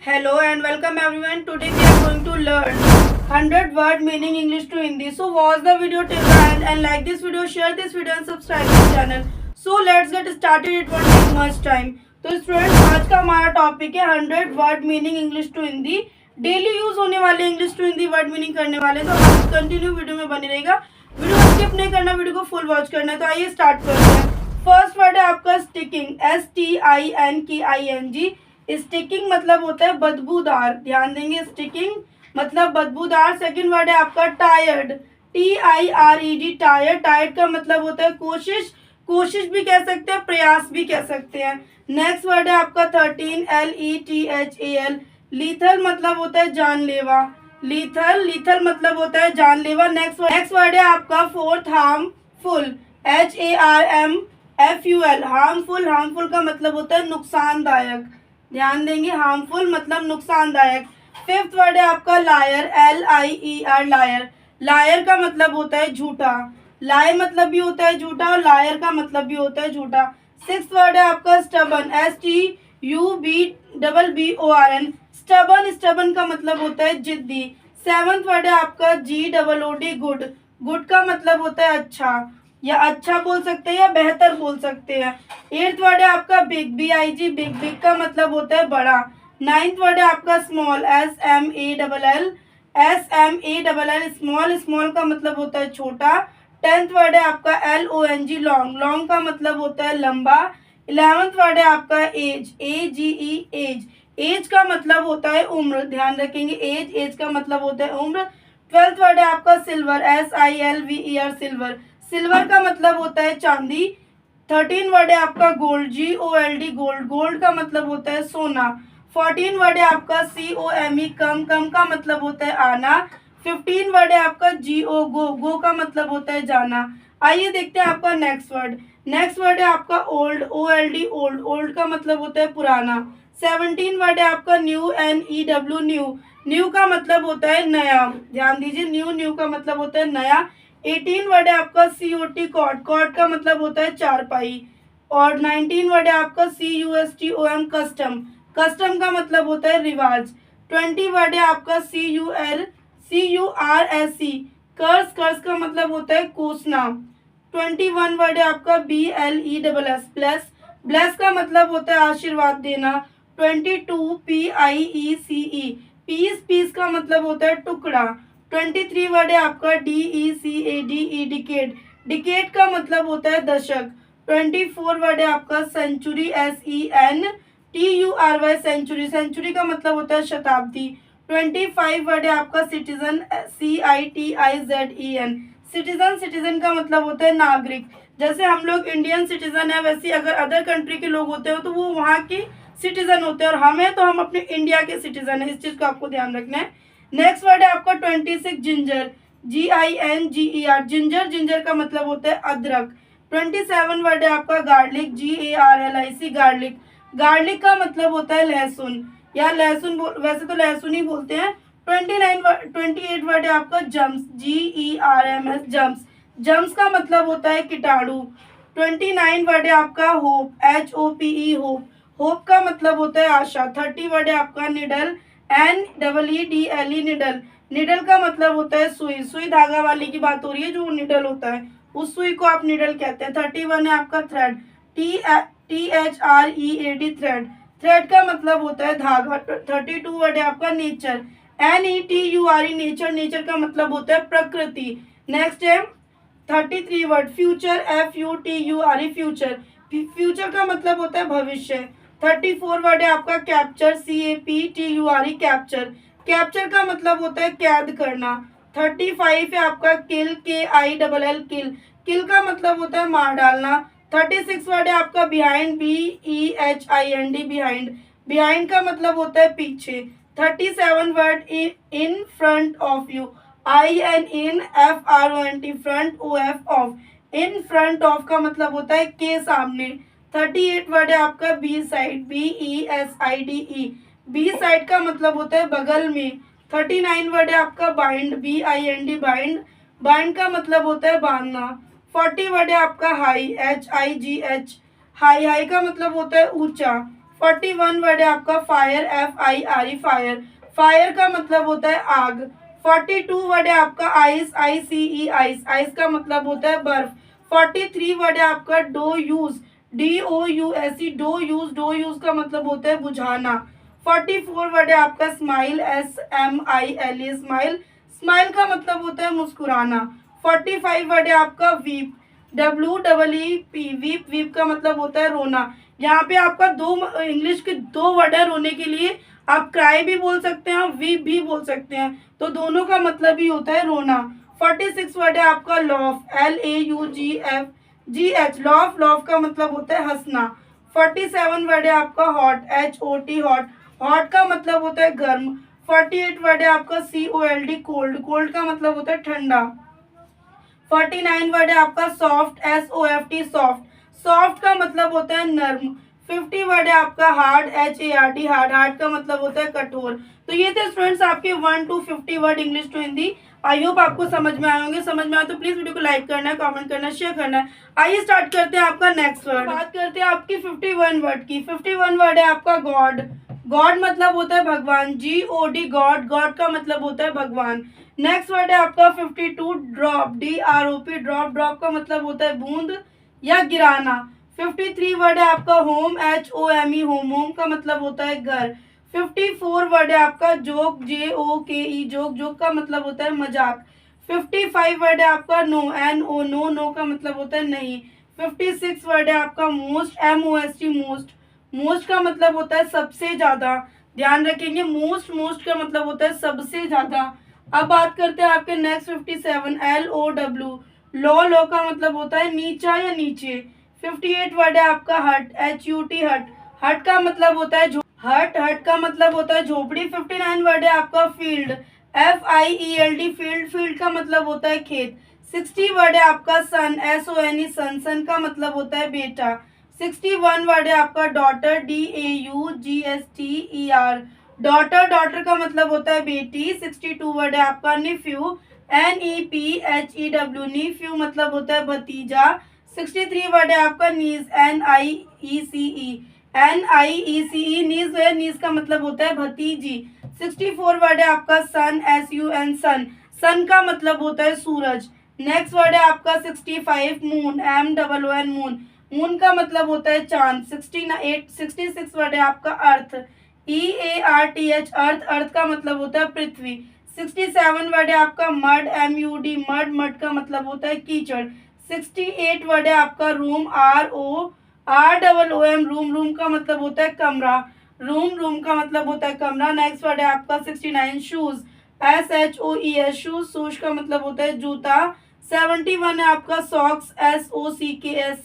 Hello and welcome everyone. Today we are going to learn 100 word meaning English to Hindi. So watch the video till the end and like this video, share this video and subscribe this channel. So let's get started. It won't take much time. तो students आज का हमारा topic है 100 word meaning English to Hindi. Daily use होने वाले English to Hindi word meaning करने वाले. तो आप कंटिन्यू वीडियो में बने रहेगा. वीडियो स्किप नहीं करना, वीडियो को फुल वॉच करना है. तो आइए स्टार्ट करते हैं. फर्स्ट वर्ड है आपका स्टिकिंग. STINKING. स्टिकिंग मतलब होता है बदबूदार. ध्यान देंगे, स्टिकिंग मतलब बदबूदार. सेकंड वर्ड है आपका टायर्ड. TIRED. टायर्ड. टायर्ड का मतलब होता है कोशिश. कोशिश भी कह सकते हैं, प्रयास भी कह सकते हैं. नेक्स्ट वर्ड है आपका 13 LETHAL. लीथल मतलब होता है जानलेवा. लीथल मतलब होता है जानलेवा. नेक्स्ट वर्ड है आपका फोर्थ हार्मफुल. HARMFUL. हार्मफुल का मतलब होता है नुकसानदायक. ध्यान देंगे, हार्मफुल मतलब नुकसानदायक. फिफ्थ वर्ड है आपका लायर. LIER. लायर का मतलब होता है झूठा. लाए मतलब भी होता है झूठा और लायर का मतलब भी होता है झूठा. सिक्स्थ वर्ड है आपका स्टबन. STUBBORN. स्टबन का मतलब होता है जिद्दी. सेवंथ वर्ड है आपका GOOD. गुड का मतलब होता है अच्छा, या अच्छा बोल सकते हैं या बेहतर बोल सकते हैं. एट्थ वर्ड है आपका बिग. BIG. बिग का मतलब होता है बड़ा. नाइन्थ वर्ड है आपका स्मॉल. SMALL. स्मॉल का मतलब होता है छोटा. टेंथ वर्ड है आपका LONG. लॉन्ग का मतलब होता है लंबा. 11th वर्ड है आपका एज. AGE. एज का मतलब होता है उम्र. ध्यान रखेंगे, एज का मतलब होता है उम्र. 12th वर्ड है आपका सिल्वर. SILVER. सिल्वर का मतलब होता है चांदी. 13 वर्ड है आपका गोल्ड. GOLD. गोल्ड का मतलब होता है सोना. 14 वर्ड है आपका COME. कम का मतलब होता है आना. 15 वर्ड है आपका GO. गो का मतलब होता है जाना. आइए देखते हैं आपका नेक्स्ट वर्ड है आपका ओल्ड. OLD. ओल्ड का मतलब होता है पुराना. 17 वर्ड है आपका न्यू. NEW. न्यू का मतलब होता है नया. ध्यान दीजिए, न्यू का मतलब होता है नया. 18 वर्ड है आपका COT. कॉट का मतलब होता है चारपाई. और 19 वर्ड है आपका CUSTOM. कस्टम का मतलब होता है रिवाज. 20 वर्ड है आपका CURSE. कर्स का मतलब होता है कोसना. 21 वर्ड है आपका BLESS. ब्लेस का मतलब होता है आशीर्वाद देना. 22 PIECE. पीस का मतलब होता है टुकड़ा. 23 वर्ड है आपका DECADE. डिकेड का मतलब होता है दशक. 24 वर्ड है आपका सेंचुरी. SENTURY. सेंचुरी का मतलब होता है शताब्दी. 25 वर्ड है आपका सिटीजन. CITIZEN. सिटीजन का मतलब होता है नागरिक. जैसे हम लोग इंडियन सिटीजन है, वैसे अगर अदर कंट्री के लोग होते हो तो वो वहाँ के सिटीजन होते हैं, और हमें तो हम अपने इंडिया के सिटीजन है. इस चीज का आपको ध्यान रखना है. नेक्स्ट वर्ड है आपका 26 जिंजर. GINGER. जिंजर का मतलब होता है अदरक. 27 वर्ड है आपका गार्लिक. GARLIC. गार्लिक का मतलब होता है लहसुन, या लहसुन वैसे तो लहसुन ही बोलते हैं. 28 वर्ड है आपका जम्स. GERMS. जम्स का मतलब होता है कीटाणु. 29 वर्ड है आपका होप. HOPE. होप का मतलब होता है आशा. 30 वर्ड है आपका निडल. NEEDLE. निडल का मतलब होता है सुई धागा वाली की बात हो रही है, जो निडल होता है उस सुई को आप निडल कहते हैं. 31 है आपका थ्रेड. THREAD. थ्रेड का मतलब होता है धागा. 32 वर्ड है आपका नेचर. NETURE. नेचर का मतलब होता है प्रकृति. नेक्स्ट है 33 वर्ड फ्यूचर. FUTURE. फ्यूचर का मतलब होता है भविष्य. 34 वर्ड है आपका कैप्चर. CAPTURE. कैप्चर का मतलब होता है कैद करना. 35 है आपका किल. KILL. किल का मतलब होता है मार डालना. 36 वर्ड है आपका बिहाइंड. BEHIND. बिहाइंड का मतलब होता है पीछे. 37 word in front of you. INFRONT. Front OF. In front of का मतलब होता है के सामने. 38 वर्ड है आपका beside. BESIDE. Beside का मतलब होता है बगल में. 39 वर्ड है आपका बाइंड. BIND. बाइंड का मतलब होता है बांधना. 40 वर्ड है आपका हाई. HIGH. हाई का मतलब होता है ऊंचा. 41 वर्ड है आपका फायर, FIRE फायर, फायर का मतलब होता है आग। 42 वर्ड है आपका आइस, ICE आइस, आइस का मतलब होता है बर्फ। 43 वर्ड है आपका douse, DOUSE douse, douse का मतलब होता है बुझाना। 44 वर्ड है आपका स्माइल, SMILE स्माइल, स्माइल का मतलब होता है मुस्कुराना। 45 वर्ड है आपका वीप, WEEP वीप, वीप का मतलब होता है रोना। यहाँ पे आपका दो इंग्लिश के दो वर्ड है रोने के लिए, आप क्राई भी बोल सकते हैं, वीप भी बोल सकते हैं, तो दोनों का मतलब ही होता है रोना। 46 वर्ड है आपका लॉफ, LAUGH लॉफ, लॉफ का मतलब होता है हंसना। 47 वर्ड है आपका हॉट, HOT हॉट, हॉट का मतलब होता है गर्म। 48 वर्ड है आपका COLD कोल्ड, कोल्ड का मतलब होता है ठंडा। 49 वर्ड है आपका सॉफ्ट, SOFT सॉफ्ट, सॉफ्ट का मतलब होता है नर्म। 50 वर्ड है आपका हार्ड, HARD हार्ड, हार्ड का मतलब होता है कठोर। तो ये थे स्टूडेंट्स आपके 1 to 50 word English to Hindi. I hope आपको समझ में आए होंगे। समझ में आए तो प्लीज वीडियो को लाइक करना है, कमेंट करना है, शेयर करना है। आइए स्टार्ट करते हैं आपका नेक्स्ट वर्ड। बात करते हैं आपकी 51 वर्ड की। 51 वर्ड है आपका गॉड, गॉड मतलब होता है भगवान, GOD गॉड, गॉड का मतलब होता है भगवान। नेक्स्ट वर्ड है आपका 52 ड्रॉप, DROP ड्रॉप, ड्रॉप का मतलब होता है बूंद या गिराना। 53 वर्ड है आपका होम, HOME होम, होम का मतलब होता है घर। 54 वर्ड है आपका जोक, JOKE जोक, जोक का मतलब होता है मजाक। 55 वर्ड है आपका नो, NO नो, नो का मतलब होता है नहीं। 56 वर्ड है आपका मोस्ट, MOST मोस्ट, मोस्ट का मतलब होता है सबसे ज्यादा, ध्यान रखेंगे, मोस्ट, मोस्ट का मतलब होता है सबसे ज्यादा। अब बात करते हैं आपके नेक्स्ट 57 LOW लो, लो का मतलब होता है नीचा या नीचे। 58 वर्ड है आपका हट, HUT हट, हट का मतलब होता है हट, हट का मतलब होता है झोपड़ी। 59 वर्ड है आपका फील्ड, FIELD फील्ड, फील्ड का मतलब होता है खेत। 60 वर्ड है आपका सन, SONE सन, सन का मतलब होता है बेटा। 61 वर्ड है आपका डॉटर, DAUGSTER डॉटर, डॉटर का मतलब होता है बेटी। 62 वर्ड है आपका निफ्यू, NEPHEW नीफ्यू मतलब होता है भतीजा। 63 वर्ड है आपका नीज, NIECE नीज है, नीज का मतलब होता है भतीजी। 64 वर्ड है आपका सन, SUN सन, सन का मतलब होता है सूरज। नेक्स्ट वर्ड है आपका 65 मून, MOON मून, मून का मतलब होता है चांद। 66 वर्ड है आपका अर्थ, EARTH अर्थ, अर्थ का मतलब होता है पृथ्वी। 67 वर्ड है आपका मड, MUD मड, मड का मतलब होता है कीचड़। 68 वर्ड है आपका रूम, ROOM रूम, रूम का मतलब होता है कमरा, रूम, रूम का मतलब होता है कमरा। नेक्स्ट वर्ड है आपका 69 शूज, SHOES शूज, शूज का मतलब होता है जूता। 71 है आपका सॉक्स, SOCKS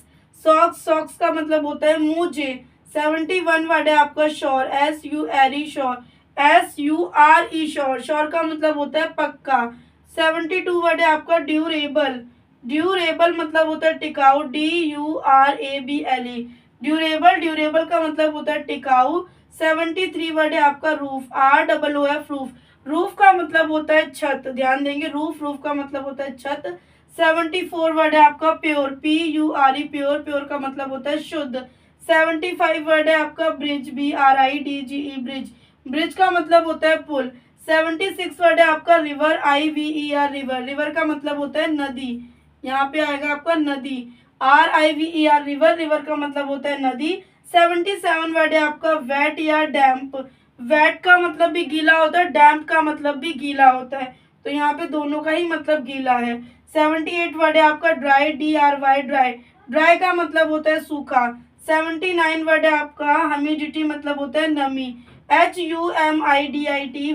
सॉक्स, सॉक्स का मतलब होता है मोजे। 71 वर्ड है आपका sure, SURE sure, SURE sure, sure का मतलब होता है पक्का। 72 वर्ड है आपका ड्यूरेबल, ड्यूरेबल मतलब होता है टिकाऊ, DURABLE ड्यूरेबल, ड्यूरेबल का मतलब होता है टिकाऊ। 73 वर्ड है आपका रूफ, ROOF रूफ, रूफ का मतलब होता है छत, ध्यान देंगे, रूफ, रूफ का मतलब होता है छत। 74 वर्ड है आपका प्योर, PURE प्योर, प्योर का मतलब होता है शुद्ध। 75 वर्ड है आपका ब्रिज, BRIDGE ब्रिज, ब्रिज का मतलब होता है पुल। 76 वर्ड है आपका रिवर, IVER रिवर, रिवर का मतलब होता है नदी, यहाँ पे आएगा आपका नदी, RIVER रिवर, रिवर का मतलब होता है नदी। 77 वर्ड है आपका वेट या डैम्प, वेट का मतलब भी गीला होता है, डैम्प का मतलब भी गीला होता है, तो यहाँ पे दोनों का ही मतलब गीला है। 78 वर्ड है आपका ड्राई, DRY ड्राई, ड्राई का मतलब होता है सूखा। 79 वर्ड है आपका ह्यूमिडिटी मतलब होता है नमी, HUMIDITY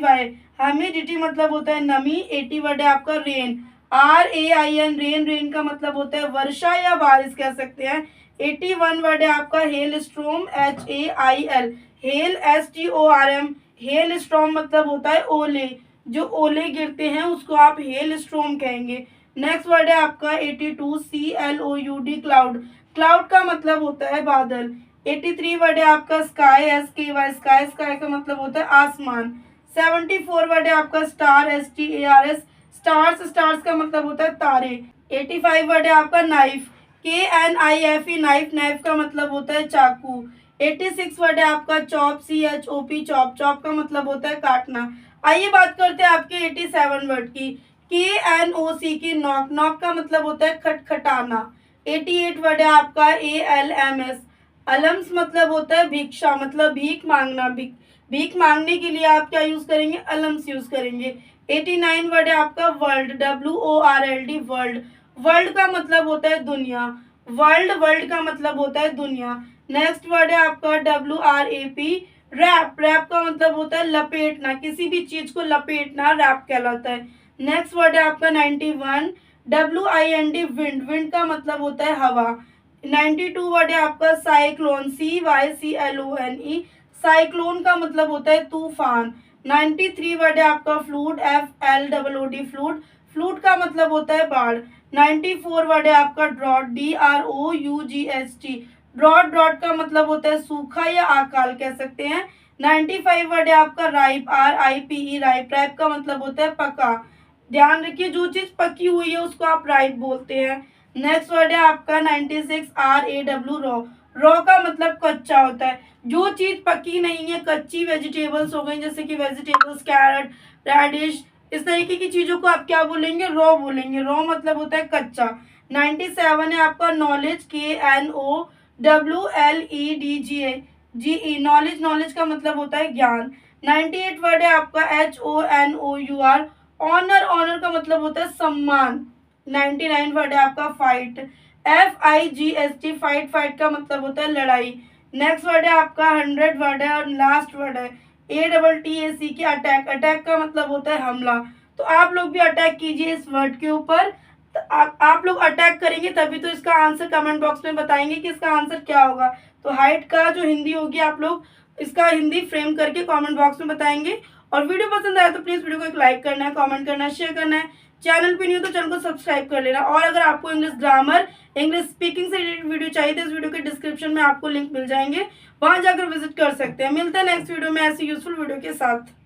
ह्यूमिडिटी मतलब होता है नमी। 80 वर्ड है आपका रेन, RAIN रेन, रेन का मतलब होता है वर्षा या बारिश कह सकते हैं। 81 वर्ड है आपका hello storm, HAIL hello, STORM hello storm मतलब होता है ओले, जो ओले गिरते हैं उसको आप हेल स्टॉर्म कहेंगे। नेक्स्ट वर्ड है आपका 82 CLOUD क्लाउड, क्लाउड का मतलब होता है बादल। 83 वर्ड है आपका स्काई, SKY स्काई, स्काई का मतलब होता है आसमान। 74 वर्ड है आपका स्टार, STARS स्टार्स, स्टार्स का मतलब होता है तारे। 85 वर्ड है आपका नाइफ, KNIFE नाइफ, नाइफ का मतलब होता है चाकू। 86 वर्ड है आपका चॉप, CHOP चॉप, चॉप का मतलब होता है काटना। आइए बात करते हैं आपके 87 वर्ड की। KNOC की नॉक, नॉक का मतलब होता है खटखटाना। 88 वर्ड है आपका ALMS, अलम्स मतलब होता है भिक्षा, मतलब भीख मांगना। भीख मांगने के लिए आप क्या यूज करेंगे, अलम्स यूज करेंगे। 89 वर्ड है आपका वर्ल्ड, WORLD वर्ल्ड, वर्ल्ड का मतलब होता है दुनिया। वर्ल्ड, वर्ल्ड का मतलब होता है दुनिया। नेक्स्ट वर्ड है आपका WRAP, रैप, रैप का मतलब होता है लपेटना, किसी भी चीज को लपेटना रैप कहलाता है। नेक्स्ट वर्ड है आपका 91, WIND विंड, विंड का मतलब होता है हवा। 92 वर्ड है आपका साइक्लोन, CYCLONE, साइक्लोन का मतलब होता है तूफान। 93 वर्ड है आपका फ्लूड, FLOOD फ्लूड, फ्लूड का मतलब होता है बाढ़। 94 वर्ड है आपका ड्रॉट, DROUGST, ड्रॉट, ड्रॉट का मतलब होता है सूखा या अकाल कह सकते हैं। 95 वर्ड है आपका राइप, RIPE राइप, राइप का मतलब होता है पका। ध्यान रखिए जो चीज पकी हुई है उसको आप राइप बोलते हैं। नेक्स्ट वर्ड है आपका 96 RAW रॉ, रॉ का मतलब कच्चा होता है। जो चीज पकी नहीं है, कच्ची वेजिटेबल्स हो गई, जैसे कि वेजिटेबल्स कैरेट, रेडिश, इस तरीके की चीजों को आप क्या बोलेंगे, रॉ बोलेंगे। रॉ मतलब होता है कच्चा। 97 है आपका नॉलेज, KNOWLEDGE, नॉलेज, नॉलेज का मतलब होता है ज्ञान। 98 वर्ड है आपका HONOUR, ऑनर, ऑनर का मतलब होता है सम्मान। 99 वर्ड है आपका फाइट, FIGST, फाइट, फाइट का मतलब होता है लड़ाई। नेक्स्ट वर्ड है आपका 100 वर्ड है और लास्ट वर्ड है ATTAC की अटैक, अटैक का मतलब होता है हमला। तो आप लोग भी अटैक कीजिए इस वर्ड के ऊपर। तो आप लोग अटैक करेंगे तभी तो इसका आंसर कमेंट बॉक्स में बताएंगे कि इसका आंसर क्या होगा। तो हाइट का जो हिंदी होगी आप लोग इसका हिंदी फ्रेम करके कमेंट बॉक्स में बताएंगे। और वीडियो पसंद आया तो प्लीज वीडियो को एक लाइक करना है, कमेंट करना है, शेयर करना है। चैनल पे नहीं हो तो चैनल को सब्सक्राइब कर लेना। और अगर आपको इंग्लिश ग्रामर, इंग्लिश स्पीकिंग से रिलेटेड वीडियो चाहिए तो इस वीडियो के डिस्क्रिप्शन में आपको लिंक मिल जाएंगे, वहां जाकर विजिट कर सकते हैं। मिलते हैं नेक्स्ट वीडियो में ऐसी यूजफुल वीडियो के साथ।